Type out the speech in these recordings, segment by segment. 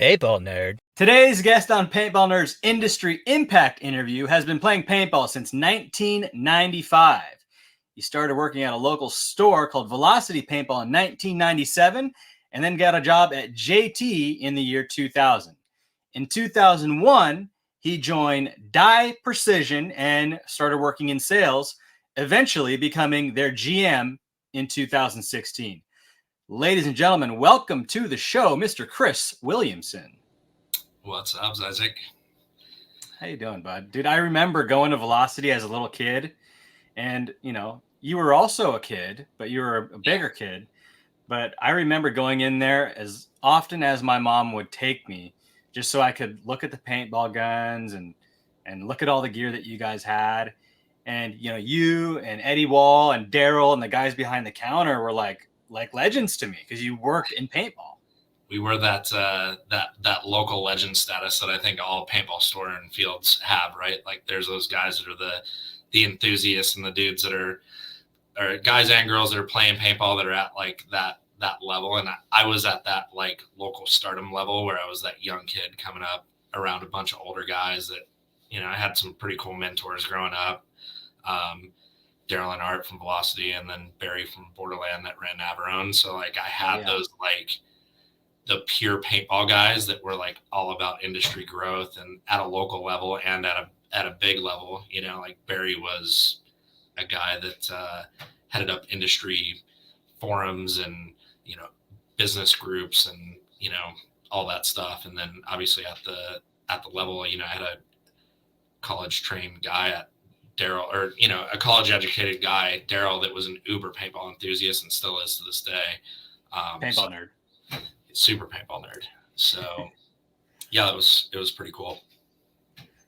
Paintball nerd. Today's guest on Paintball Nerd's Industry Impact interview has been playing paintball since 1995. He started working at a local store called Velocity Paintball in 1997 and then got a job at JT in the year 2000. In 2001, he joined Dye Precision and started working in sales, eventually becoming their GM in 2016. Ladies and gentlemen, welcome to the show, Mr. Chris Williamson. What's up, Isaac? How you doing, bud? Dude, I remember going to Velocity as a little kid, and you were also a kid, but you were a bigger kid. But I remember going in there as often as my mom would take me, just so I could look at the paintball guns and look at all the gear that you guys had. And you and Eddie Wall and Daryl and the guys behind the counter were like legends to me because you worked in paintball. We were that local legend status that I think all paintball store and fields have, right? Like there's those guys that are the enthusiasts and the dudes that are guys and girls that are playing paintball that are at like that level. And I was at that like local stardom level where I was that young kid coming up around a bunch of older guys that, I had some pretty cool mentors growing up. Daryl and Art from Velocity, and then Barry from Borderland that ran Navarone. So like I had those like the pure paintball guys that were like all about industry growth and at a local level and at a big level. Like Barry was a guy that headed up industry forums and business groups and all that stuff. And then obviously at the level, I had a college trained guy at Daryl, or a college educated guy, Daryl, that was an uber paintball enthusiast and still is to this day. Paintball nerd. Super paintball nerd. So yeah, it was pretty cool.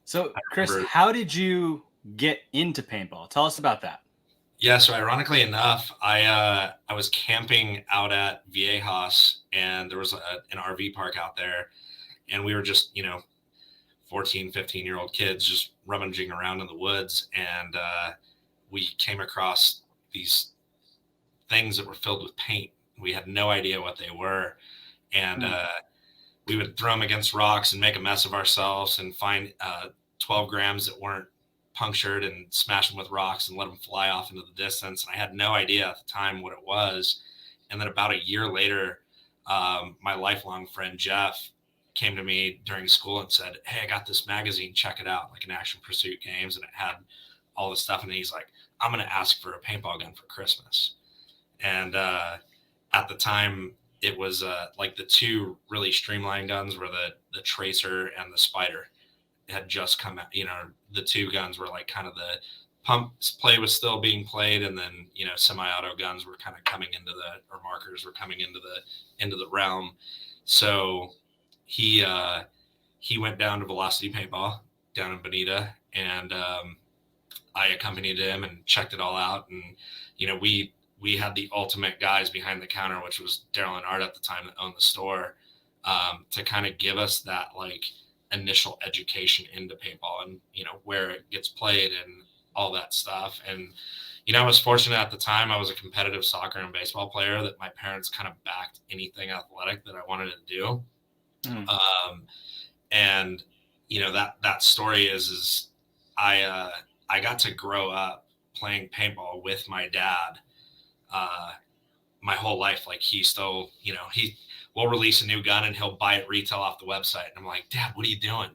So Chris, how did you get into paintball? Tell us about that. Yeah, so ironically enough, I was camping out at Viejas, and there was an RV park out there, and we were just 14, 15-year-old kids just rummaging around in the woods, and we came across these things that were filled with paint. We had no idea what they were, and we would throw them against rocks and make a mess of ourselves and find 12 grams that weren't punctured and smash them with rocks and let them fly off into the distance. And I had no idea at the time what it was. And then about a year later, my lifelong friend Jeff came to me during school and said, "Hey, I got this magazine, check it out," like an Action Pursuit Games, and it had all this stuff. And he's like, "I'm going to ask for a paintball gun for Christmas." And at the time, it was like the two really streamlined guns were the Tracer and the Spider. It had just come out. The two guns were like kind of the pump play was still being played, and then semi-auto guns were kind of coming into or markers were coming into the realm. So he went down to Velocity Paintball down in Bonita, and I accompanied him and checked it all out. And we had the ultimate guys behind the counter, which was Daryl and Art at the time that owned the store, to kind of give us that like initial education into paintball and where it gets played and all that stuff. And I was fortunate at the time. I was a competitive soccer and baseball player that my parents kind of backed anything athletic that I wanted to do. And that story is I got to grow up playing paintball with my dad my whole life. Like he still, he will release a new gun and he'll buy it retail off the website. And I'm like, "Dad, what are you doing?"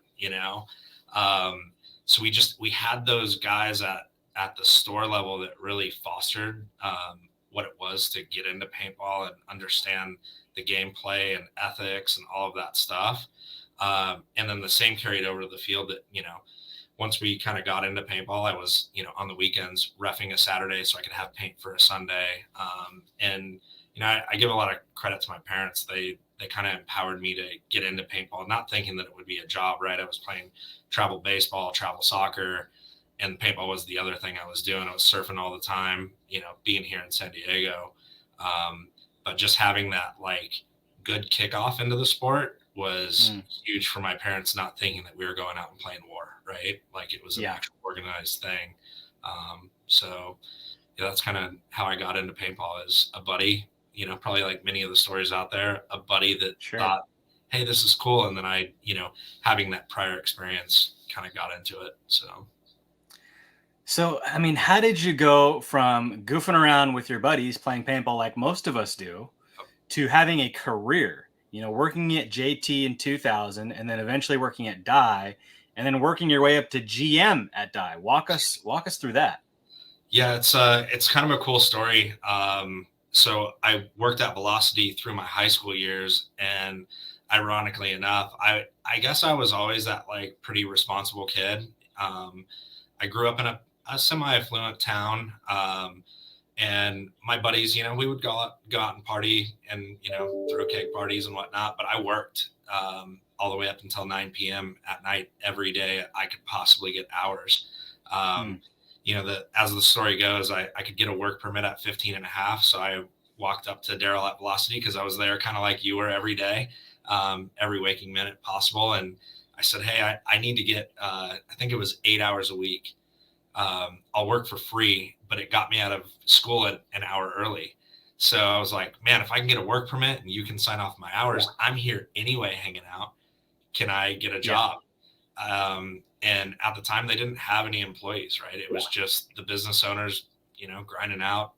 So we had those guys at the store level that really fostered what it was to get into paintball and understand the gameplay and ethics and all of that stuff. And then the same carried over to the field that, once we kind of got into paintball, I was, on the weekends reffing a Saturday so I could have paint for a Sunday. And I give a lot of credit to my parents. They kind of empowered me to get into paintball, not thinking that it would be a job, right? I was playing travel baseball, travel soccer, and paintball was the other thing I was doing. I was surfing all the time, being here in San Diego. But just having that like good kickoff into the sport was huge for my parents, not thinking that we were going out and playing war, right? Like it was an actual organized thing. So that's kind of how I got into paintball as a buddy, probably like many of the stories out there, a buddy that thought hey, this is cool. And then I, having that prior experience kind of got into it. So, I mean, how did you go from goofing around with your buddies playing paintball like most of us do to having a career? Working at JT in 2000 and then eventually working at Dye and then working your way up to GM at Dye. Walk us through that. Yeah, it's kind of a cool story. So I worked at Velocity through my high school years, and ironically enough, I guess I was always that like pretty responsible kid. I grew up in a semi-affluent town, and my buddies, we would go out and party and throw cake parties and whatnot. But I worked all the way up until 9 p.m. at night every day I could possibly get hours. Um, as the story goes, I could get a work permit at 15 and a half. So I walked up to Daryl at Velocity because I was there kind of like you were every day, every waking minute possible. And I said, hey, I need to get, I think it was 8 hours a week. I'll work for free, but it got me out of school at an hour early. So I was like, man, if I can get a work permit and you can sign off my hours, I'm here anyway hanging out. Can I get a job? And at the time they didn't have any employees, right? It was just the business owners, grinding out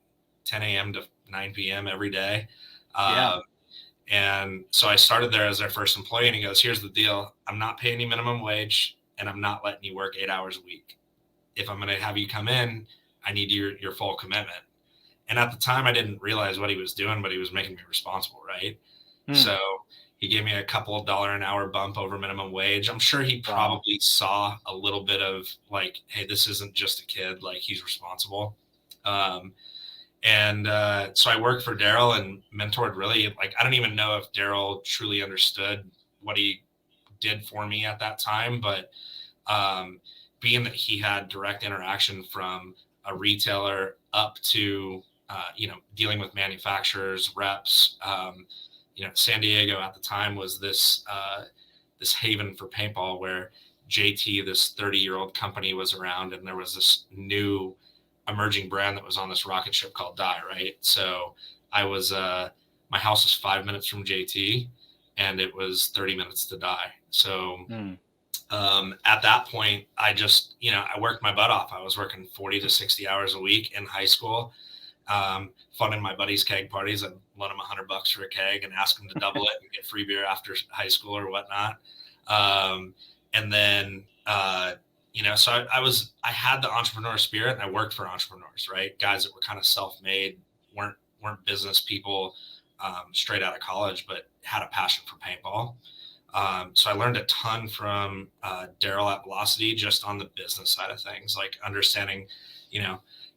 10 a.m. to 9 p.m. every day. And so I started there as their first employee, and he goes, here's the deal. I'm not paying you minimum wage, and I'm not letting you work 8 hours a week. If I'm going to have you come in, I need your full commitment. And at the time I didn't realize what he was doing, but he was making me responsible. Right. So he gave me a couple $1 an hour bump over minimum wage. I'm sure he probably saw a little bit of like, hey, this isn't just a kid, like he's responsible. And so I worked for Daryl and mentored really, like, I don't even know if Daryl truly understood what he did for me at that time, but being that he had direct interaction from a retailer up to, dealing with manufacturers, reps, San Diego at the time was this haven for paintball where JT, this 30-year-old company, was around, and there was this new emerging brand that was on this rocket ship called Dye, right? So I was, my house was 5 minutes from JT, and it was 30 minutes to Dye. So at that point, I just, I worked my butt off. I was working 40 to 60 hours a week in high school, funding my buddies' keg parties. I'd loan them $100 for a keg and ask them to double it and get free beer after high school or whatnot. And then, so I had the entrepreneur spirit, and I worked for entrepreneurs, right? Guys that were kind of self-made, weren't business people, straight out of college, but had a passion for paintball. So I learned a ton from Daryl at Velocity just on the business side of things, like understanding,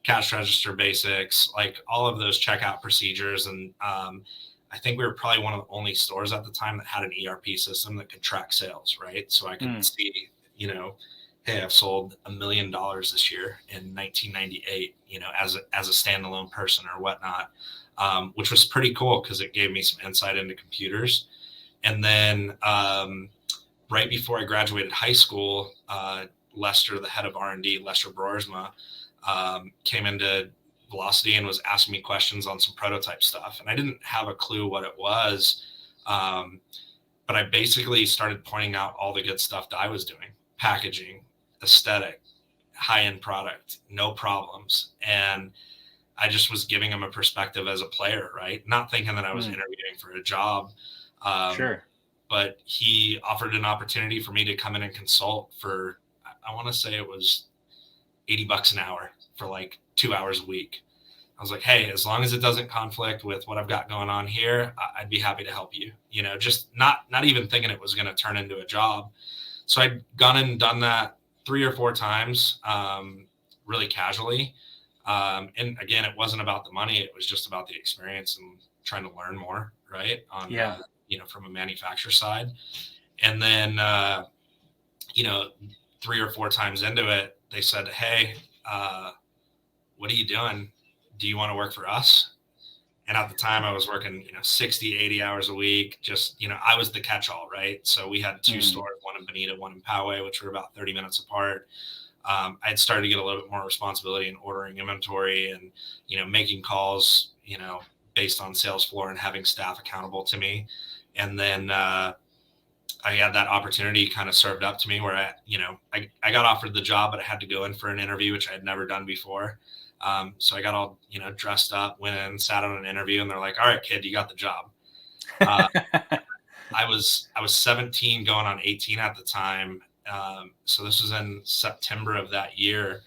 cash register basics, like all of those checkout procedures. And I think we were probably one of the only stores at the time that had an ERP system that could track sales, right? So I could see, hey, I've sold $1 million this year in 1998, as a standalone person or whatnot, which was pretty cool because it gave me some insight into computers. And then right before I graduated high school, Lester, the head of R&D, Lester Broersma, came into Velocity and was asking me questions on some prototype stuff. And I didn't have a clue what it was. But I basically started pointing out all the good stuff that I was doing: packaging, aesthetic, high-end product, no problems. And I just was giving him a perspective as a player, right? Not thinking that I was interviewing for a job. Sure. But he offered an opportunity for me to come in and consult for, I want to say it was $80 an hour for like 2 hours a week. I was like, hey, as long as it doesn't conflict with what I've got going on here, I'd be happy to help you. Just not even thinking it was going to turn into a job. So I'd gone and done that 3 or 4 times, really casually. And again, it wasn't about the money. It was just about the experience and trying to learn more, right? From a manufacturer side. And then, 3 or 4 times into it, they said, hey, what are you doing? Do you want to work for us? And at the time I was working, 60, 80 hours a week. Just, I was the catch-all, right? So we had 2 stores, one in Bonita, one in Poway, which were about 30 minutes apart. I had started to get a little bit more responsibility in ordering inventory and, making calls, based on sales floor and having staff accountable to me. And then, I had that opportunity kind of served up to me where I got offered the job, but I had to go in for an interview, which I had never done before. So I got all, dressed up, went in, sat on an interview, and they're like, all right, kid, you got the job. Uh, I was 17 going on 18 at the time. So this was in September of that year.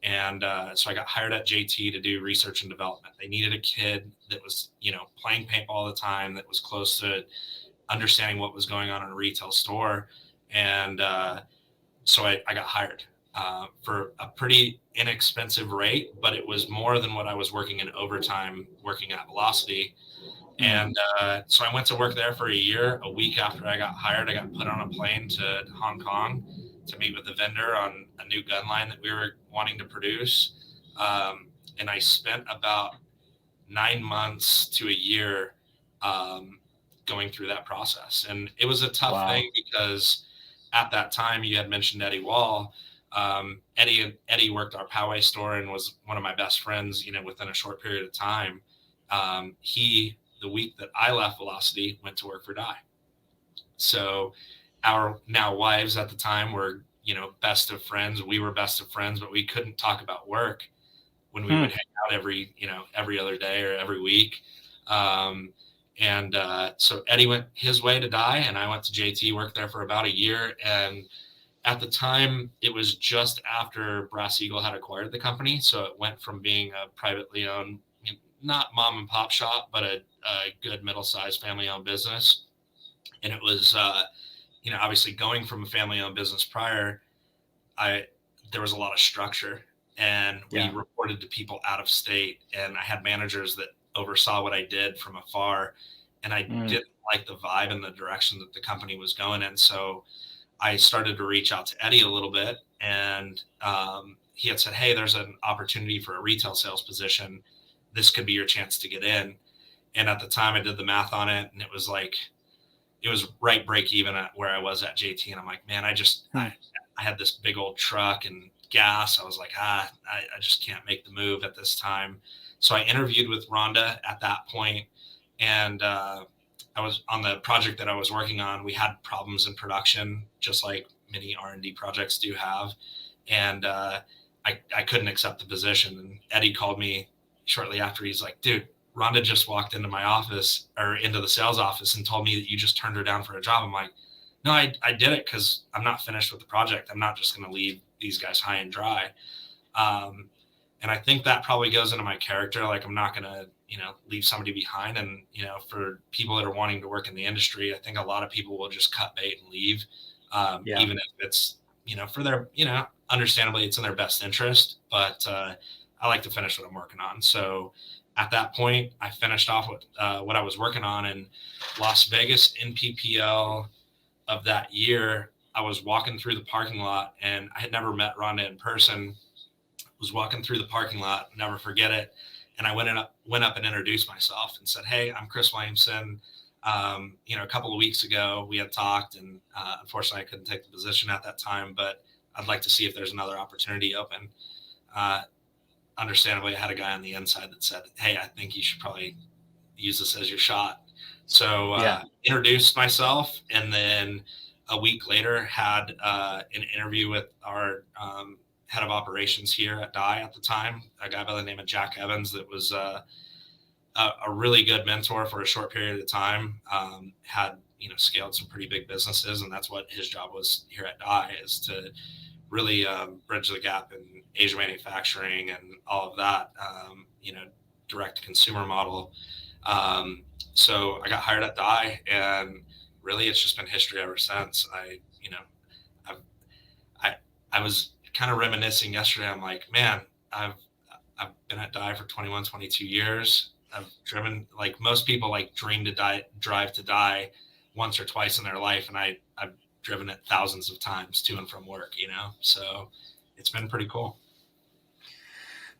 And so I got hired at JT to do research and development. They needed a kid that was, playing paintball all the time, that was close to understanding what was going on in a retail store. And so I got hired for a pretty inexpensive rate, but it was more than what I was working in overtime working at Velocity. And so I went to work there for a year. A week after I got hired, I got put on a plane to Hong Kong to meet with the vendor on a new gun line that we were wanting to produce. And I spent about 9 months to a year going through that process. And it was a tough thing because at that time, you had mentioned Eddie Wall. Eddie worked our Poway store and was one of my best friends, within a short period of time. The week that I left Velocity, went to work for Dye. So our now wives at the time were, best of friends. We were best of friends, but we couldn't talk about work when we would hang out every other day or every week. So Eddie went his way to Dye, and I went to JT, worked there for about a year. And at the time, it was just after Brass Eagle had acquired the company. So it went from being a privately owned, not mom and pop shop, but a good middle-sized family-owned business. And it was, obviously going from a family-owned business prior, there was a lot of structure, and we reported to people out of state, and I had managers that oversaw what I did from afar, and I didn't like the vibe and the direction that the company was going in. So I started to reach out to Eddie a little bit, and he had said, hey, there's an opportunity for a retail sales position. This could be your chance to get in. And at the time I did the math on it, and it was right break even at where I was at JT. And I'm like, man, I had this big old truck and gas. I was like, I just can't make the move at this time. So I interviewed with Rhonda at that point, and I was on the project that I was working on. We had problems in production, just like many R&D projects do have. And I couldn't accept the position. And Eddie called me shortly after. He's like, dude, Rhonda just walked into my office, or into the sales office, and told me that you just turned her down for a job. I'm like, no, I did it because I'm not finished with the project. I'm not just going to leave these guys high and dry. And I think that probably goes into my character. Like, I'm not going to, leave somebody behind. And, for people that are wanting to work in the industry, I think a lot of people will just cut bait and leave, even if it's, for their, understandably it's in their best interest. But I like to finish what I'm working on. So at that point, I finished off with what I was working on in Las Vegas in PPL of that year. I was walking through the parking lot, and I had never met Rhonda in person. Was walking through the parking lot, never forget it. And I went up and introduced myself and said, hey, I'm Chris Williamson. A couple of weeks ago we had talked, and unfortunately I couldn't take the position at that time, but I'd like to see if there's another opportunity open. Understandably, I had a guy on the inside that said, hey, I think you should probably use this as your shot. So introduced myself, and then a week later had an interview with our head of operations here at Dye at the time, a guy by the name of Jack Evans, that was a really good mentor for a short period of time. Had scaled some pretty big businesses, and that's what his job was here at Dye, is to really bridge the gap in Asia manufacturing and all of that, direct to consumer model. So I got hired at Dye, and really it's just been history ever since. I was kind of reminiscing yesterday. I'm like, man, I've been at Dye for 21, 22 years. I've driven, like most people, like dream to drive to Dye once or twice in their life. And I've driven it thousands of times to and from work, so it's been pretty cool.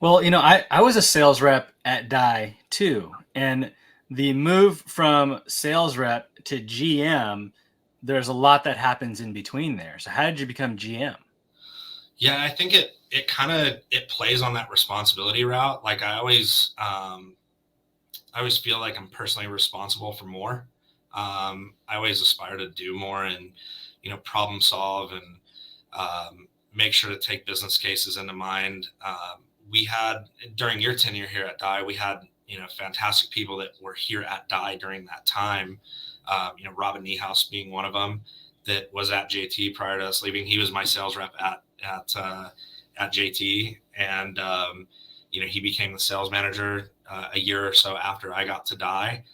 Well, I was a sales rep at Dye too. And the move from sales rep to GM, there's a lot that happens in between there. So how did you become GM? Yeah, I think it kind of plays on that responsibility route. Like I always feel like I'm personally responsible for more. I always aspire to do more and, problem solve and make sure to take business cases into mind. We had, during your tenure here at Dye, we had, fantastic people that were here at Dye during that time. Robin Niehaus being one of them that was at JT prior to us leaving. He was my sales rep at JT. And, he became the sales manager a year or so after I got to Dye.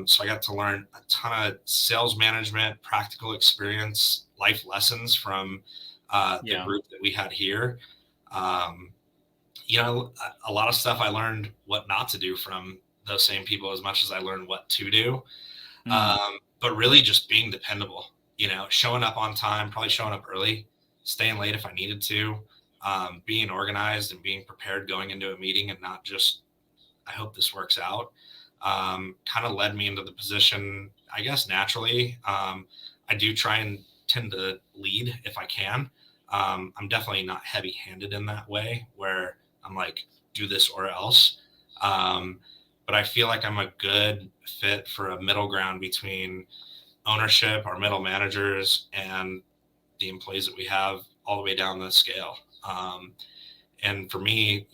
So I got to learn a ton of sales management, practical experience, life lessons from the group that we had here. A lot of stuff I learned what not to do from those same people as much as I learned what to do. But really just being dependable, showing up on time, probably showing up early, staying late if I needed to, being organized and being prepared going into a meeting and not just, I hope this works out. Kind of led me into the position, I guess, naturally. I do try and tend to lead if I can. I'm definitely not heavy-handed in that way where I'm like, do this or else. But I feel like I'm a good fit for a middle ground between ownership, our middle managers, and the employees that we have all the way down the scale. And for me,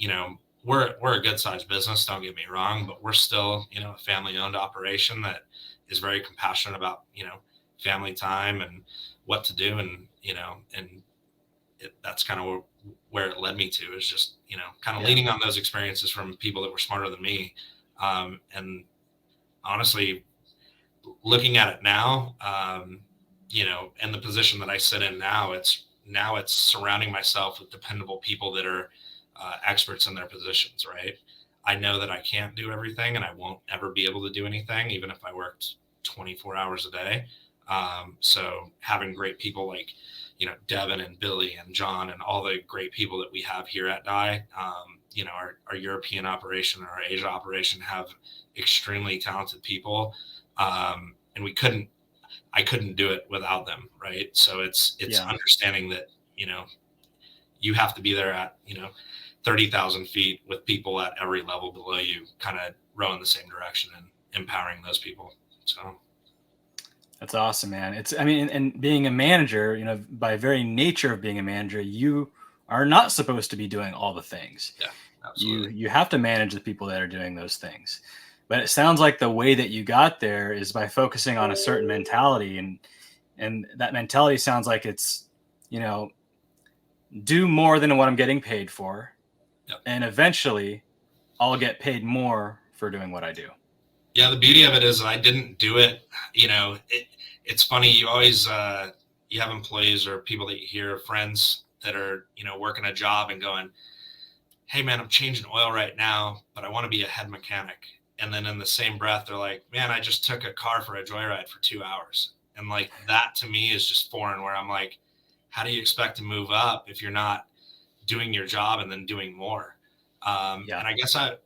we're a good sized business, don't get me wrong, but we're still, a family owned operation that is very compassionate about, family time and what to do. And, that's kind of where it led me to is just, kind of leaning on those experiences from people that were smarter than me. And honestly, looking at it now, and the position that I sit in now, it's surrounding myself with dependable people that are experts in their positions, right? I know that I can't do everything and I won't ever be able to do anything, even if I worked 24 hours a day. So having great people like, Devin and Billy and John and all the great people that we have here at Dye, our European operation, our Asia operation have extremely talented people. And I couldn't do it without them. Right. So it's understanding that, you have to be there at, 30,000 feet with people at every level below you, kind of rowing the same direction and empowering those people. So. That's awesome, man. And being a manager, by very nature of being a manager, you are not supposed to be doing all the things. Yeah, absolutely. You have to manage the people that are doing those things. But it sounds like the way that you got there is by focusing on a certain mentality, and that mentality sounds like it's, do more than what I'm getting paid for. Yep. And eventually I'll get paid more for doing what I do. Yeah, the beauty of it is I didn't do it. It's funny. You always you have employees or people that you hear, friends that are working a job and going, "Hey, man, I'm changing oil right now, but I want to be a head mechanic." And then in the same breath, they're like, "Man, I just took a car for a joyride for 2 hours." And like that to me is just foreign. Where I'm like, how do you expect to move up if you're not doing your job and then doing more? And I guess I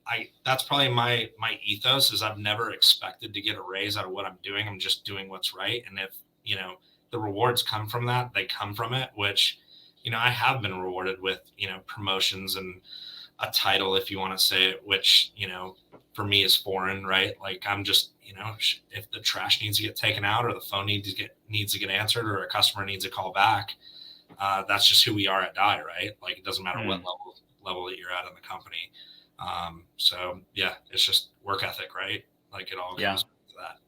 that's probably my ethos is I've never expected to get a raise out of what I'm doing. I'm just doing what's right. And if, the rewards come from that, they come from it, which, I have been rewarded with, promotions and a title, if you want to say it, which, for me is foreign, right? Like I'm just, if the trash needs to get taken out or the phone needs to get answered or a customer needs a call back, that's just who we are at Dye, right? Like it doesn't matter what level that you're at in the company. So yeah, it's just work ethic, right? Like it all goes to that.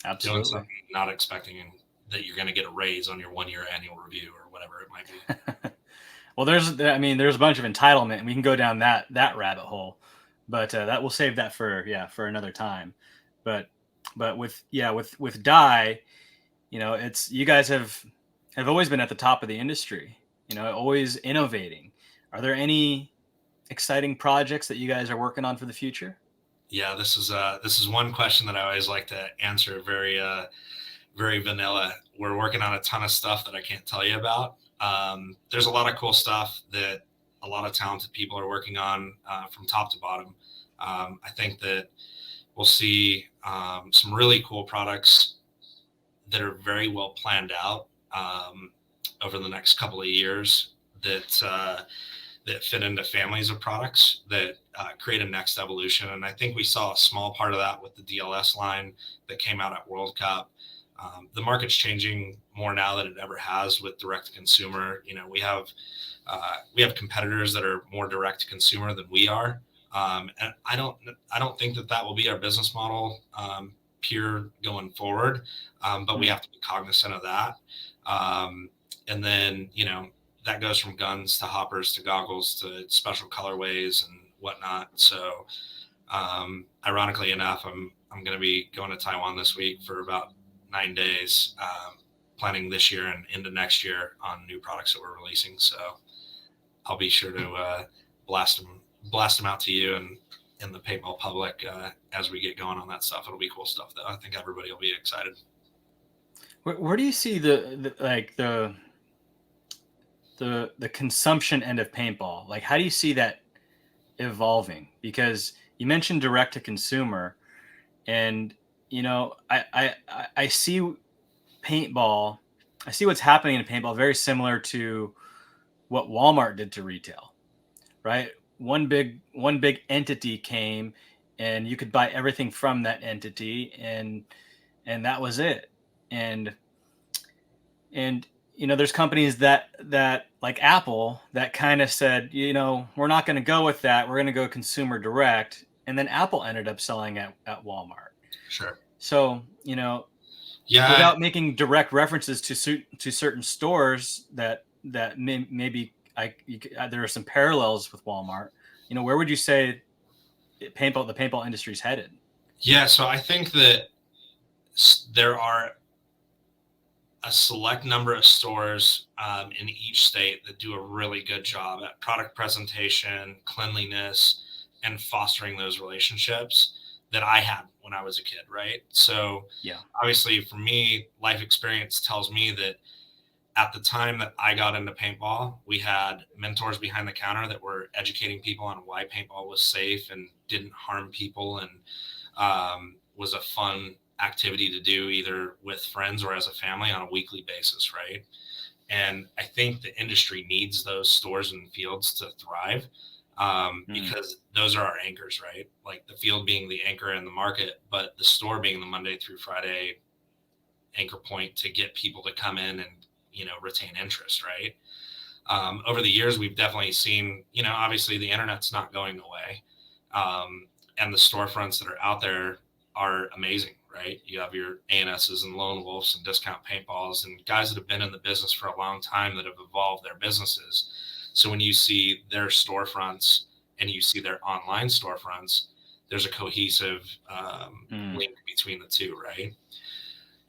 Absolutely. Doing something, not expecting that you're going to get a raise on your 1-year annual review or whatever it might be. Well, there's a bunch of entitlement, and we can go down that rabbit hole, but that we'll save that for another time. But with Dye, it's, you guys have always been at the top of the industry, always innovating. Are there any exciting projects that you guys are working on for the future? Yeah, this is one question that I always like to answer very very vanilla. We're working on a ton of stuff that I can't tell you about. There's a lot of cool stuff that a lot of talented people are working on from top to bottom. I think that we'll see some really cool products that are very well planned out over the next couple of years that that fit into families of products that create a next evolution. And I think we saw a small part of that with the DLS line that came out at World Cup. The market's changing more now than it ever has with direct to consumer. We have competitors that are more direct to consumer than we are. And I don't think that will be our business model pure going forward. But we have to be cognizant of that. And then, that goes from guns to hoppers to goggles to special colorways and whatnot. So, ironically enough, I'm going to be going to Taiwan this week for about 9 days, planning this year and into next year on new products that we're releasing. So I'll be sure to blast them out to you and in the paintball public as we get going on that stuff. It'll be cool stuff, though. I think everybody will be excited. Where do you see the consumption end of paintball? Like, how do you see that evolving? Because you mentioned direct to consumer, and I see paintball. I see what's happening in paintball very similar to what Walmart did to retail, right? One big entity came, and you could buy everything from that entity, and that was it. And there's companies that like Apple that kind of said, we're not going to go with that. We're going to go consumer direct. And then Apple ended up selling at Walmart. Sure. So, without making direct references to certain stores that maybe there are some parallels with Walmart, where would you say the paintball industry is headed? Yeah. So I think that there are a select number of stores in each state that do a really good job at product presentation, cleanliness, and fostering those relationships that I had when I was a kid, right? So obviously for me, life experience tells me that at the time that I got into paintball, we had mentors behind the counter that were educating people on why paintball was safe and didn't harm people and was a fun activity to do either with friends or as a family on a weekly basis, right? And I think the industry needs those stores and fields to thrive because those are our anchors, right? Like the field being the anchor in the market, but the store being the Monday through Friday anchor point to get people to come in and, retain interest, right? Over the years, we've definitely seen, obviously the internet's not going away. And the storefronts that are out there are amazing, right? You have your ANSs and Lone Wolves and Discount Paintballs and guys that have been in the business for a long time that have evolved their businesses. So when you see their storefronts and you see their online storefronts, there's a cohesive link between the two, right?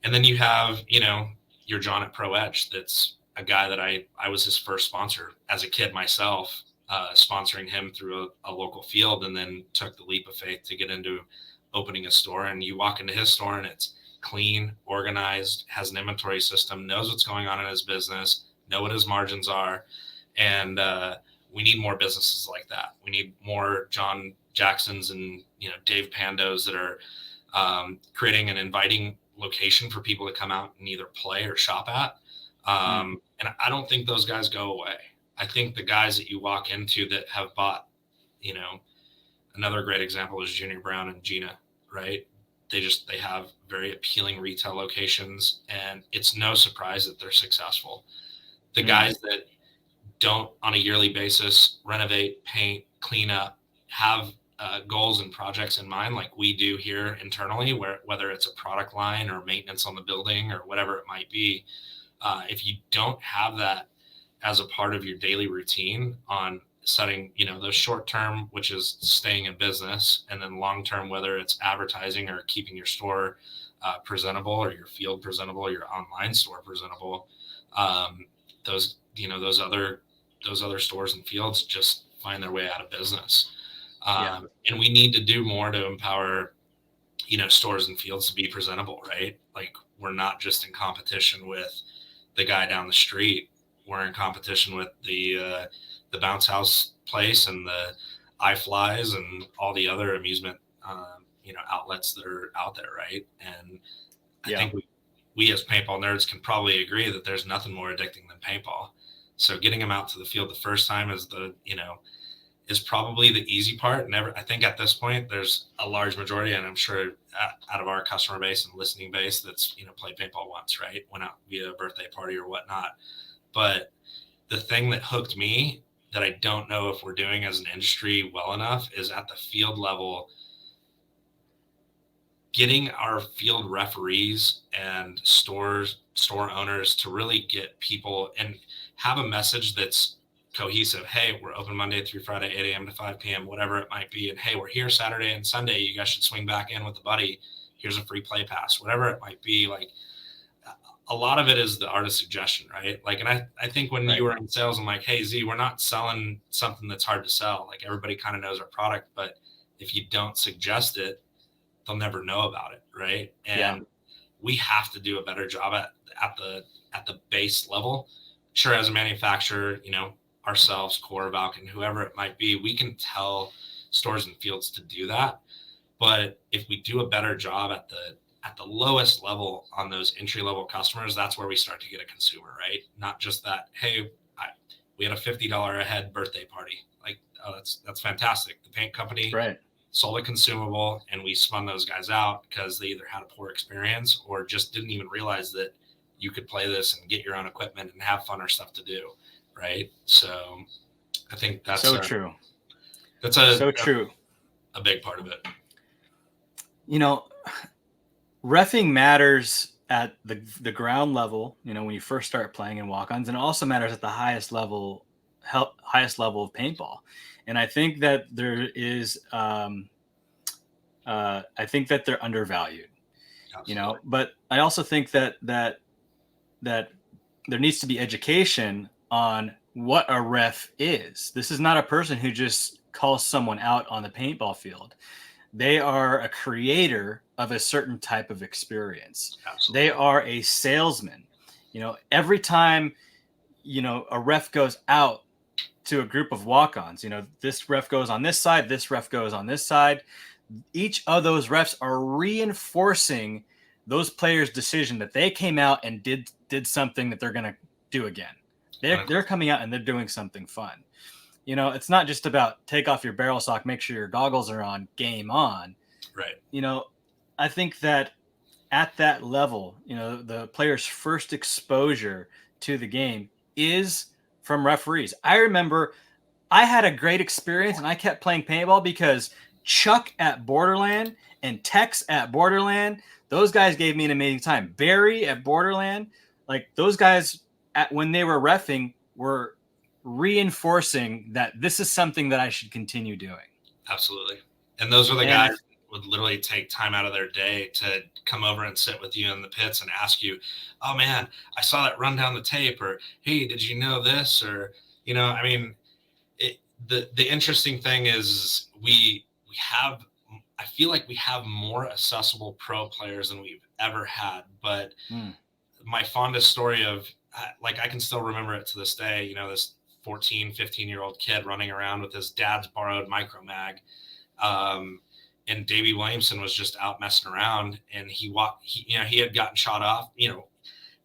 And then you have, your John at Pro Edge. That's a guy that I was his first sponsor as a kid myself, sponsoring him through a local field, and then took the leap of faith to get into opening a store. And you walk into his store and it's clean, organized, has an inventory system, knows what's going on in his business, know what his margins are. And we need more businesses like that. We need more John Jacksons and, Dave Pandos that are creating an inviting location for people to come out and either play or shop at. And I don't think those guys go away. I think the guys that you walk into that have bought, another great example is Junior Brown and Gina, right? They have very appealing retail locations, and it's no surprise that they're successful. The guys that don't on a yearly basis renovate, paint, clean up, have goals and projects in mind like we do here internally, whether it's a product line or maintenance on the building or whatever it might be, if you don't have that as a part of your daily routine on setting, those short term, which is staying in business, and then long term, whether it's advertising or keeping your store presentable or your field presentable, or your online store presentable, those other stores and fields just find their way out of business. And we need to do more to empower, stores and fields to be presentable, right? Like we're not just in competition with the guy down the street. We're in competition with the bounce house place and the iFlies and all the other amusement, outlets that are out there, right? And I think we as paintball nerds can probably agree that there's nothing more addicting than paintball. So getting them out to the field the first time is is probably the easy part. I think at this point, there's a large majority, and I'm sure out of our customer base and listening base that's, played paintball once, right? Went out via a birthday party or whatnot. But the thing that hooked me that I don't know if we're doing as an industry well enough is at the field level, getting our field referees and store owners to really get people and have a message that's cohesive. Hey, we're open Monday through Friday, 8 a.m. to 5 p.m., whatever it might be. And hey, we're here Saturday and Sunday. You guys should swing back in with a buddy. Here's a free play pass, whatever it might be. Like, a lot of it is the art of suggestion, right? Like, and I think when you were in sales, I'm like, hey, Z, we're not selling something that's hard to sell. Like, everybody kind of knows our product, but if you don't suggest it, they'll never know about it, right? And we have to do a better job at the base level. Sure, as a manufacturer, ourselves, Core, Valken, whoever it might be, we can tell stores and fields to do that. But if we do a better job at the lowest level on those entry level customers, that's where we start to get a consumer, right? Not just that, hey, we had a $50 a head birthday party. Like, oh, that's fantastic. The paint company sold a consumable, and we spun those guys out because they either had a poor experience or just didn't even realize that you could play this and get your own equipment and have funner stuff to do, right? So I think that's so true. That's true. A big part of it. Reffing matters at the ground level, when you first start playing in walk-ons, and it also matters at the highest level of paintball. And I think that there is, I think that they're undervalued, Absolutely. but I also think that there needs to be education on what a ref is. This is not a person who just calls someone out on the paintball field. They are a creator of a certain type of experience. Absolutely. They are a salesman. Every time, a ref goes out to a group of walk-ons, this ref goes on this side, this ref goes on this side. Each of those refs are reinforcing those players' decision that they came out and did something that they're going to do again. They're coming out and they're doing something fun. It's not just about take off your barrel sock, make sure your goggles are on, game on. Right. I think that at that level, the player's first exposure to the game is from referees. I remember I had a great experience and I kept playing paintball because Chuck at Borderland and Tex at Borderland, those guys gave me an amazing time. Barry at Borderland, like those guys when they were reffing were reinforcing that this is something that I should continue doing. Absolutely. And those are the guys that would literally take time out of their day to come over and sit with you in the pits and ask you, oh man, I saw that run down the tape, or, hey, did you know this? Or, I mean, the interesting thing is we have, I feel like we have more accessible pro players than we've ever had. But my fondest story of, like, I can still remember it to this day, this 14, 15-year-old kid running around with his dad's borrowed micro mag. And Davey Williamson was just out messing around, and he had gotten shot off,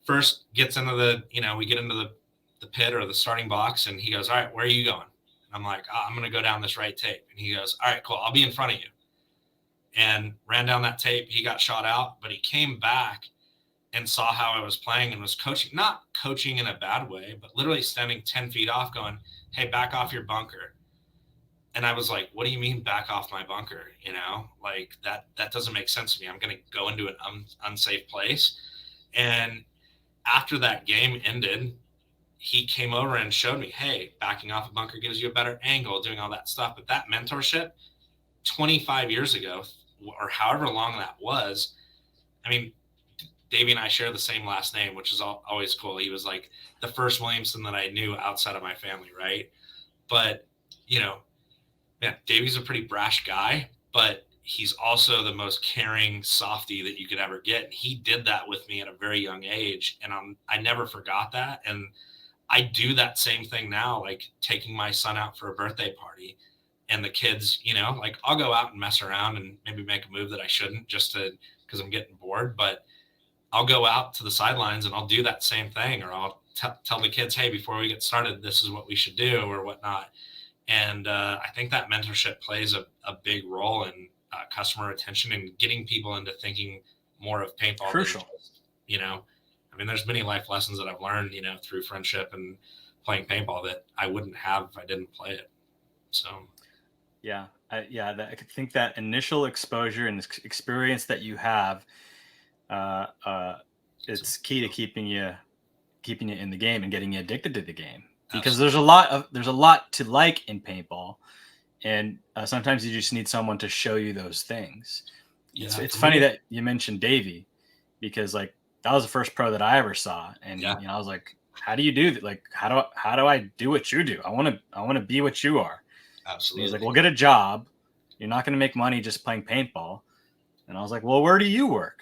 first gets into we get into the pit or the starting box, and he goes, all right, where are you going? And I'm like, I'm going to go down this right tape. And he goes, all right, cool. I'll be in front of you. And ran down that tape. He got shot out, but he came back and saw how I was playing and was coaching, not coaching in a bad way, but literally standing 10 feet off going, hey, back off your bunker. And I was like, what do you mean back off my bunker? Like that doesn't make sense to me. I'm going to go into an unsafe place. And after that game ended, he came over and showed me, hey, backing off a bunker gives you a better angle, doing all that stuff. But that mentorship 25 years ago, or however long that was, I mean, Davey and I share the same last name, which is always cool. He was like the first Williamson that I knew outside of my family, right? But, man, Davey's a pretty brash guy, but he's also the most caring softy that you could ever get. And he did that with me at a very young age, and I never forgot that. And I do that same thing now, like taking my son out for a birthday party, and the kids, like I'll go out and mess around and maybe make a move that I shouldn't just because I'm getting bored. But I'll go out to the sidelines and I'll do that same thing, or I'll tell the kids, hey, before we get started, this is what we should do or whatnot. And I think that mentorship plays a big role in customer retention and getting people into thinking more of paintball Crucial. than just, I mean, there's many life lessons that I've learned, through friendship and playing paintball that I wouldn't have if I didn't play it. So, yeah, I think that initial exposure and experience that you have, it's key to keeping you in the game and getting you addicted to the game, because there's a lot to like in paintball, and sometimes you just need someone to show you those things. It's funny that you mentioned Davey, because like that was the first pro that I ever saw, and I was like, how do you do that? Like, how do I do what you do? I want to be what you are. Absolutely. And he's like, well, get a job. You're not going to make money just playing paintball. And I was like, well, where do you work?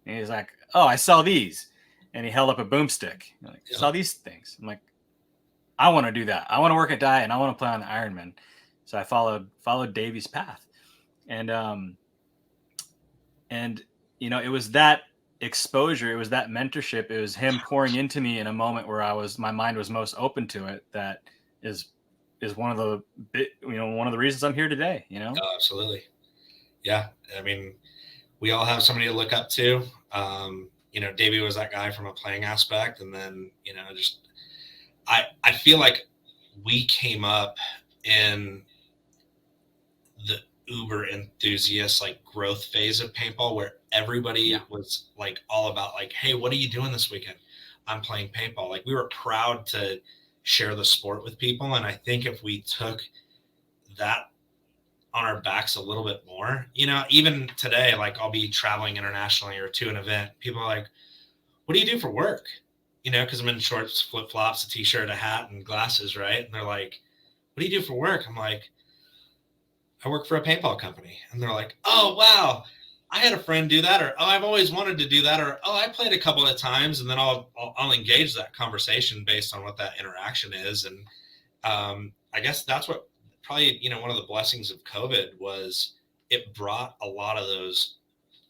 And he's like, oh, I sell these. And he held up a boomstick. Like, sell these things. I'm like, I want to do that. I want to work at Dye and I want to play on the Ironman. So I followed Davey's path. And it was that exposure, it was that mentorship, it was him pouring into me in a moment where my mind was most open to it. That is one of the reasons I'm here today. Oh, absolutely. Yeah. I mean, we all have somebody to look up to. Davey was that guy from a playing aspect. And then, I feel like we came up in the uber enthusiast, like growth phase of paintball, where everybody was like all about like, hey, what are you doing this weekend? I'm playing paintball. Like, we were proud to share the sport with people. And I think if we took that on our backs a little bit more, even today, like I'll be traveling internationally or to an event. People are like, what do you do for work? Because I'm in shorts, flip flops, a t-shirt, a hat, and glasses. Right. And they're like, what do you do for work? I'm like, I work for a paintball company. And they're like, oh, wow, I had a friend do that, or, oh, I've always wanted to do that, or, oh, I played a couple of times. And then I'll engage that conversation based on what that interaction is. And I guess that's what probably, one of the blessings of COVID was. It brought a lot of those,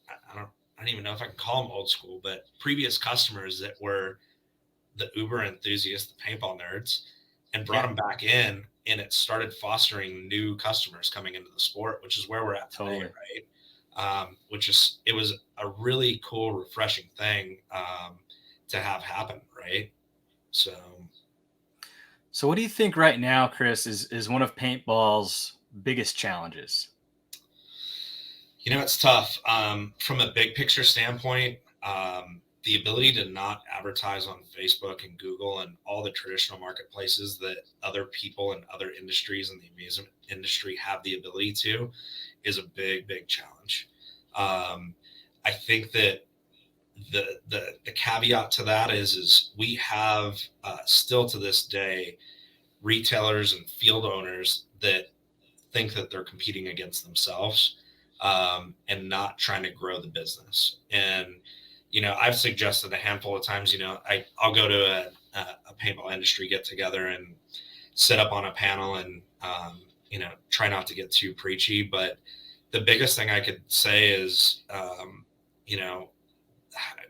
I don't even know if I can call them old school, but previous customers that were the uber enthusiasts, the paintball nerds, and brought them back in. And it started fostering new customers coming into the sport, which is where we're at today, right? It was a really cool, refreshing thing to have happen, right? So what do you think right now, Chris, is one of paintball's biggest challenges? It's tough. From a big picture standpoint, the ability to not advertise on Facebook and Google and all the traditional marketplaces that other people in other industries in the amusement industry have the ability to is a big, big challenge. I think that the caveat to that is we have still to this day retailers and field owners that think that they're competing against themselves and not trying to grow the business. And I've suggested a handful of times, I'll go to a paintball industry get together and sit up on a panel and, try not to get too preachy. But the biggest thing I could say is,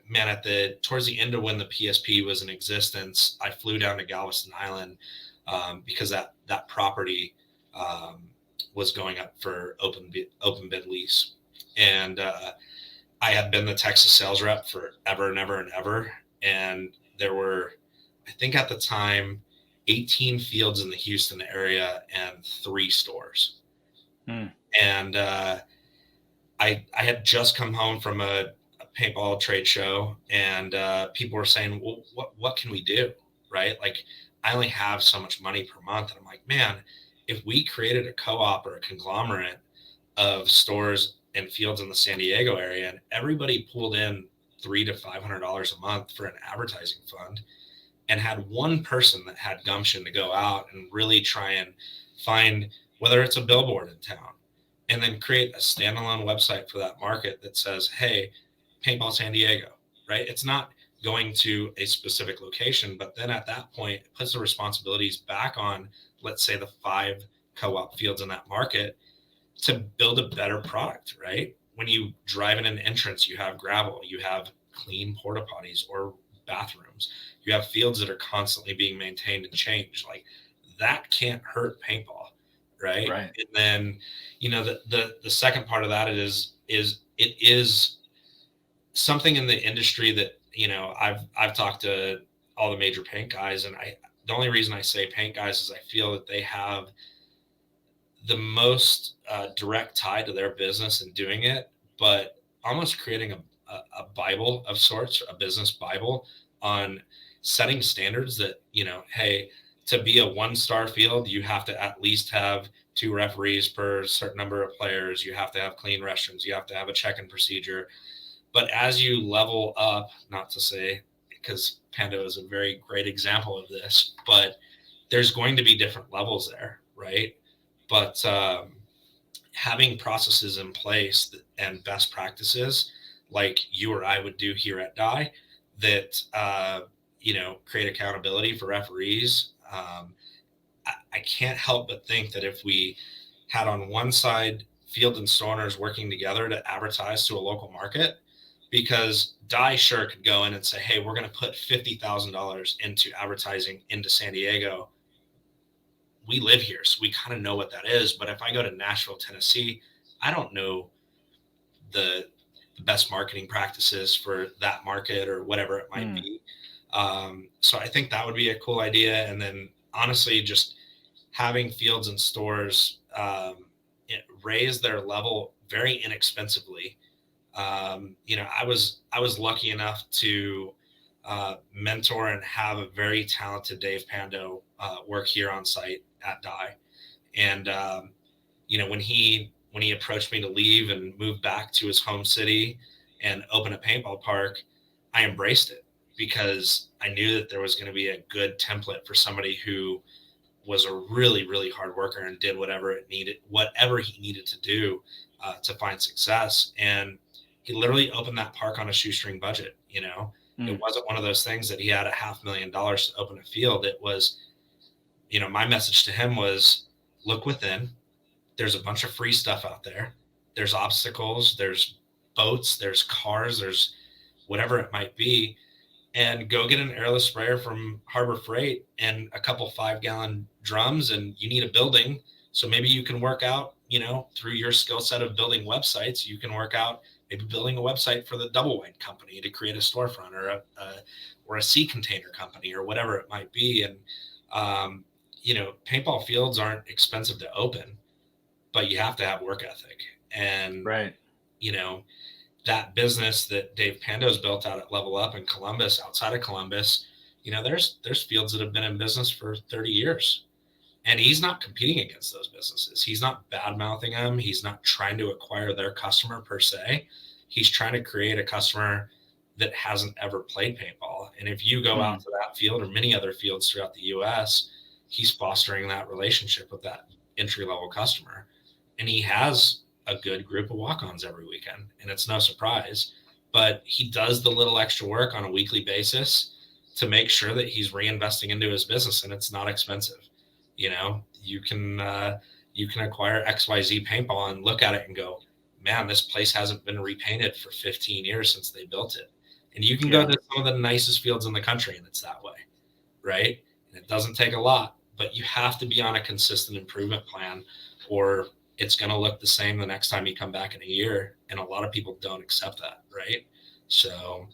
man, towards the end of when the PSP was in existence, I flew down to Galveston Island because that property was going up for open bid lease. And I had been the Texas sales rep for ever and ever and ever. And there were, I think at the time, 18 fields in the Houston area and 3 stores. And I had just come home from a paintball trade show, and people were saying, well, what can we do? Right? Like, I only have so much money per month. And I'm like, man, if we created a co-op or a conglomerate of stores and fields in the San Diego area, and everybody pulled in $300 to $500 a month for an advertising fund, and had one person that had gumption to go out and really try and find whether it's a billboard in town, and then create a standalone website for that market that says, hey, Paintball San Diego, right? It's not going to a specific location, but then at that point, it puts the responsibilities back on, let's say, the 5 co-op fields in that market to build a better product, right? When you drive in an entrance, you have gravel, you have clean porta potties or bathrooms. You have fields that are constantly being maintained and changed. Like that can't hurt paintball, right? Right. And then, the second part of that is it is something in the industry that, I've talked to all the major paint guys, and the only reason I say paint guys is I feel that they have the most direct tie to their business in doing it, but almost creating a Bible of sorts, a business Bible on setting standards that, hey, to be a 1-star field, you have to at least have 2 referees per certain number of players. You have to have clean restrooms. You have to have a check-in procedure. But as you level up, not to say, because Pando is a very great example of this, but there's going to be different levels there, right? But having processes in place and best practices like you or I would do here at Dye that, create accountability for referees. I can't help but think that if we had on one side field and store owners working together to advertise to a local market, because Dye sure could go in and say, hey, we're going to put $50,000 into advertising into San Diego. We live here, so we kind of know what that is. But if I go to Nashville, Tennessee, I don't know the best marketing practices for that market or whatever it might be. So I think that would be a cool idea. And then honestly, just having fields and stores raise their level very inexpensively. I was lucky enough to mentor and have a very talented Dave Pando work here on site at Dye. And, when he approached me to leave and move back to his home city and open a paintball park, I embraced it because I knew that there was going to be a good template for somebody who was a really, really hard worker and did whatever he needed to do to find success. And he literally opened that park on a shoestring budget. It wasn't one of those things that he had $500,000 to open a field. It was, my message to him was, look within. There's a bunch of free stuff out there. There's obstacles, there's boats, there's cars, there's whatever it might be. And go get an airless sprayer from Harbor Freight and a couple 5-gallon drums, and you need a building. So maybe you can work out, through your skill set of building websites, you can work out maybe building a website for the double wide company to create a storefront or a sea container company or whatever it might be. And, paintball fields aren't expensive to open, but you have to have work ethic. And, right. That business that Dave Pando's built out at Level Up in Columbus, outside of Columbus, there's fields that have been in business for 30 years. And he's not competing against those businesses. He's not bad mouthing them. He's not trying to acquire their customer per se. He's trying to create a customer that hasn't ever played paintball. And if you go out to that field or many other fields throughout the US, he's fostering that relationship with that entry-level customer. And he has a good group of walk-ons every weekend, and it's no surprise, but he does the little extra work on a weekly basis to make sure that he's reinvesting into his business, and it's not expensive. You can acquire XYZ paintball and look at it and go, man, this place hasn't been repainted for 15 years since they built it. And you can go to some of the nicest fields in the country and it's that way, right? And it doesn't take a lot, but you have to be on a consistent improvement plan, or it's going to look the same the next time you come back in a year. And a lot of people don't accept that. Right. So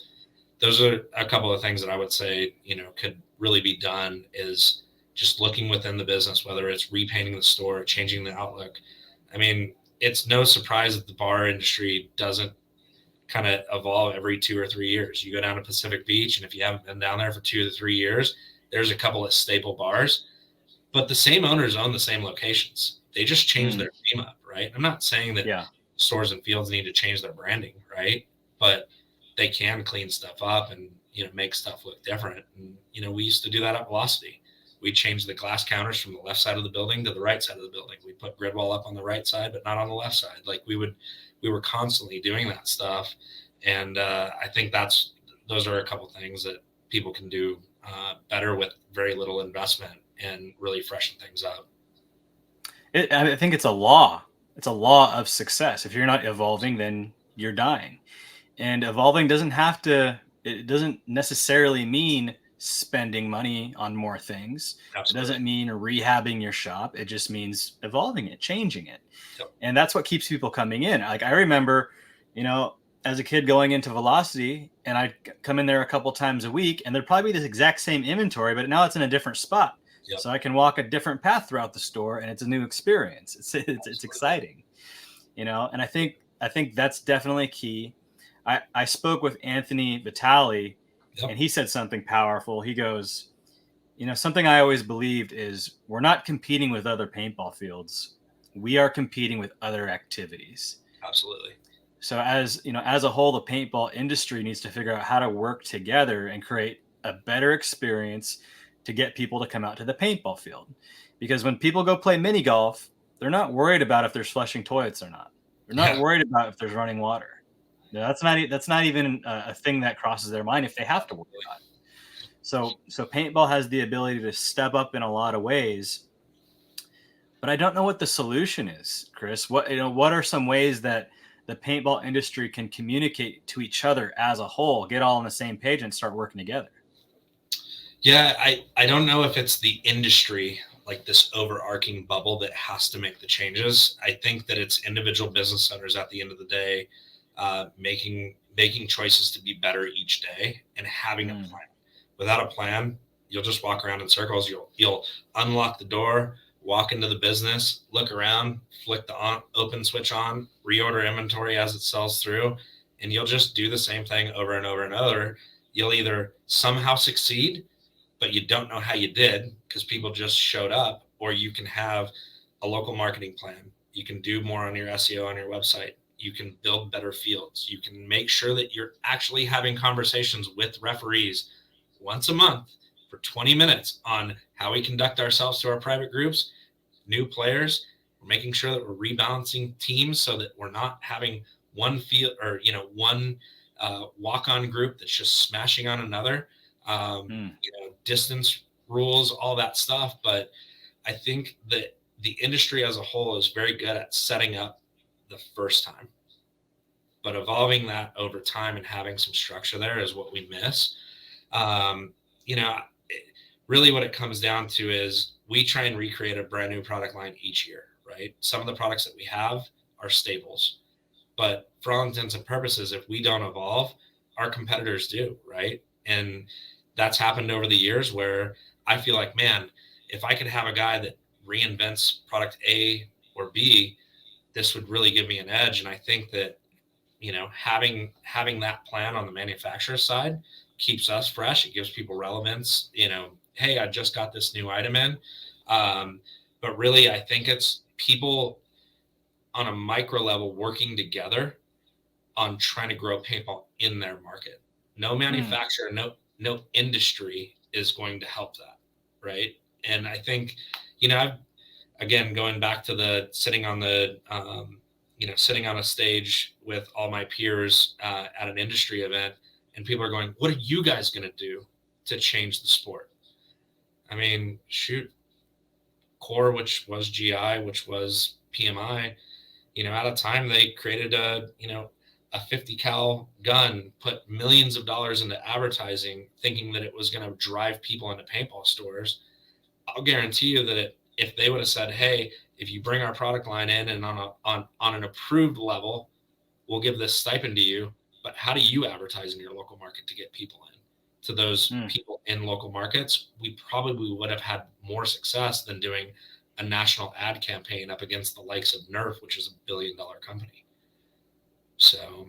those are a couple of things that I would say, could really be done, is just looking within the business, whether it's repainting the store, changing the outlook. I mean, it's no surprise that the bar industry doesn't kind of evolve every 2 or 3 years. You go down to Pacific Beach, and if you haven't been down there for 2 to 3 years, there's a couple of staple bars, but the same owners own the same locations. They just change their name up, right? I'm not saying that stores and fields need to change their branding, right? But they can clean stuff up and, make stuff look different. And, we used to do that at Velocity. We changed the glass counters from the left side of the building to the right side of the building. We put grid wall up on the right side, but not on the left side. Like we were constantly doing that stuff. And I think those are a couple things that people can do better with very little investment and really freshen things up. I think it's a law. It's a law of success. If you're not evolving, then you're dying. And evolving it doesn't necessarily mean spending money on more things. It Absolutely. doesn't mean rehabbing your shop. It just means evolving it, changing it. Yep. And that's what keeps people coming in. Like I remember, as a kid going into Velocity, and I'd come in there a couple times a week, and there'd probably be this exact same inventory, but now it's in a different spot. Yep. So I can walk a different path throughout the store, and it's a new experience. It's exciting, and I think that's definitely key. I spoke with Anthony Vitale, Yep. and he said something powerful. He goes, something I always believed is we're not competing with other paintball fields. We are competing with other activities. Absolutely. So as a whole, the paintball industry needs to figure out how to work together and create a better experience to get people to come out to the paintball field. Because when people go play mini golf, they're not worried about if there's flushing toilets or not. They're not worried about if there's running water. That's not even a thing that crosses their mind if they have to worry about it. So paintball has the ability to step up in a lot of ways, but I don't know what the solution is, Chris. What are some ways that the paintball industry can communicate to each other as a whole, get all on the same page, and start working together? Yeah, I don't know if it's the industry, like this overarching bubble, that has to make the changes. I think that it's individual business owners at the end of the day, making choices to be better each day and having a plan. Without a plan, you'll just walk around in circles. You'll unlock the door, walk into the business, look around, flick the open switch on, reorder inventory as it sells through, and you'll just do the same thing over and over and over. You'll either somehow succeed, but you don't know how you did because people just showed up, or you can have a local marketing plan. You can do more on your SEO on your website. You can build better fields. You can make sure that you're actually having conversations with referees once a month for 20 minutes on how we conduct ourselves to our private groups, new players. We're making sure that we're rebalancing teams so that we're not having one field or, one walk-on group that's just smashing on another, distance rules, all that stuff. But I think that the industry as a whole is very good at setting up the first time, but evolving that over time and having some structure there is what we miss. Really what it comes down to is we try and recreate a brand new product line each year, right? Some of the products that we have are staples, but for all intents and purposes, if we don't evolve, our competitors do, right? And that's happened over the years where I feel like, man, if I could have a guy that reinvents product A or B, this would really give me an edge. And I think that, having that plan on the manufacturer side keeps us fresh. It gives people relevance, hey, I just got this new item in. But really, I think it's people on a micro level working together on trying to grow paintball in their market. No manufacturer, no industry is going to help that, right? And I think, again, going back to the sitting on a stage with all my peers at an industry event, and people are going, what are you guys going to do to change the sport? I mean, shoot, Core, which was GI, which was PMI, at a time they created a 50 cal gun, put millions of dollars into advertising, thinking that it was going to drive people into paintball stores. I'll guarantee you that if they would have said, hey, if you bring our product line in and on an approved level, we'll give this stipend to you, but how do you advertise in your local market to get people in? To those people in local markets, we probably would have had more success than doing a national ad campaign up against the likes of Nerf, which is $1 billion company. So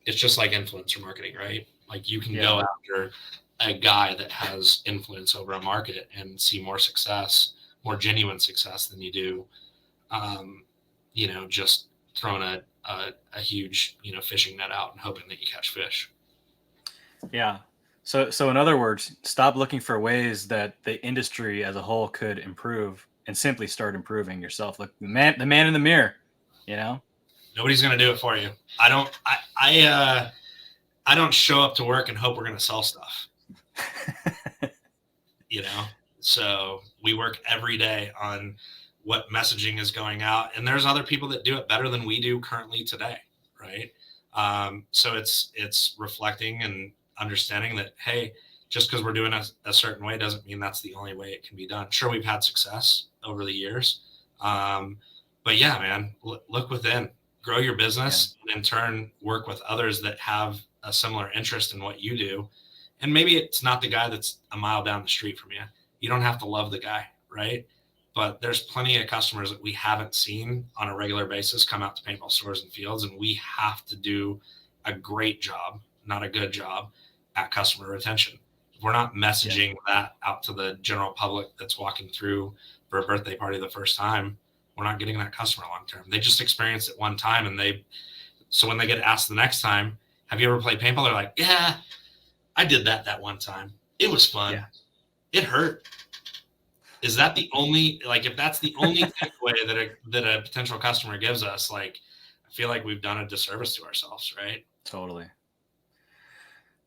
it's just like influencer marketing, right? Like you can go after a guy that has influence over a market and see more success, more genuine success than you do, just throwing a huge, fishing net out and hoping that you catch fish. Yeah. So in other words, stop looking for ways that the industry as a whole could improve and simply start improving yourself. Look, the man in the mirror, Nobody's going to do it for you. I don't show up to work and hope we're going to sell stuff. So we work every day on what messaging is going out, and there's other people that do it better than we do currently today. Right. So it's reflecting and understanding that, hey, just because we're doing a certain way doesn't mean that's the only way it can be done. Sure, we've had success over the years. But yeah, man, look within, grow your business, and in turn work with others that have a similar interest in what you do. And maybe it's not the guy that's a mile down the street from you. You don't have to love the guy, right? But there's plenty of customers that we haven't seen on a regular basis come out to paintball stores and fields, and we have to do a great job, not a good job, at customer retention. If we're not messaging that out to the general public that's walking through for a birthday party the first time, we're not getting that customer long term. They just experienced it one time, and so when they get asked the next time, have you ever played paintball? They're like, yeah, I did that one time. It was fun. Yeah. It hurt. Is that the only, like, if that's the only takeaway that a potential customer gives us, like, I feel like we've done a disservice to ourselves, right? Totally.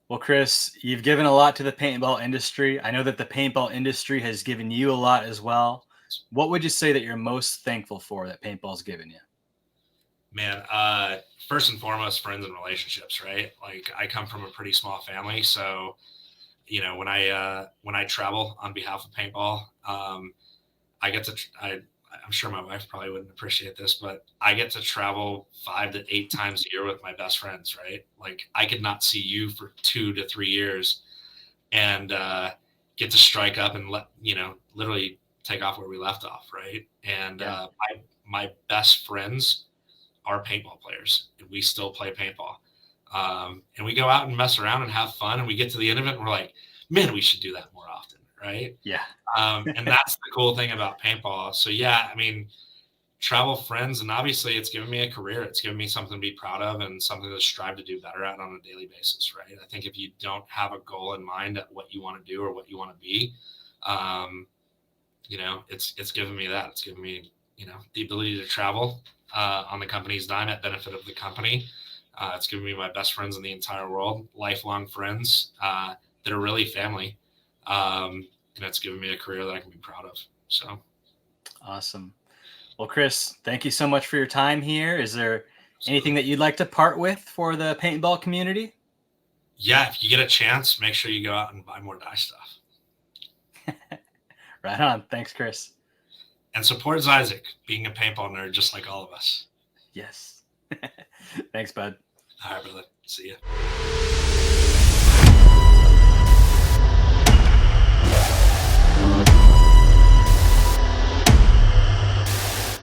Well, Chris, you've given a lot to the paintball industry. I know that the paintball industry has given you a lot as well. What would you say that you're most thankful for that paintball's given you? Man, first and foremost, friends and relationships, right? Like, I come from a pretty small family, so you know, when I travel on behalf of paintball, I get to, I'm sure my wife probably wouldn't appreciate this, but I get to travel 5 to 8 times a year with my best friends, right? Like, I could not see you for 2 to 3 years and get to strike up and literally take off where we left off, right? And my best friends are paintball players, and we still play paintball. And we go out and mess around and have fun, and we get to the end of it and we're like, man, we should do that more often, right? Yeah. And that's the cool thing about paintball. So yeah, I mean, travel, friends, and obviously it's given me a career. It's given me something to be proud of and something to strive to do better at on a daily basis, right? I think if you don't have a goal in mind at what you want to do or what you want to be, it's given me that. It's given me, the ability to travel on the company's dime at benefit of the company. It's given me my best friends in the entire world, lifelong friends that are really family. And it's given me a career that I can be proud of. So awesome. Well, Chris, thank you so much for your time here. Is there anything that you'd like to part with for the paintball community? Yeah, if you get a chance, make sure you go out and buy more dye stuff. Right on. Thanks, Chris. And support Isaac, being a paintball nerd just like all of us. Yes. Thanks, bud. All right, brother. See ya.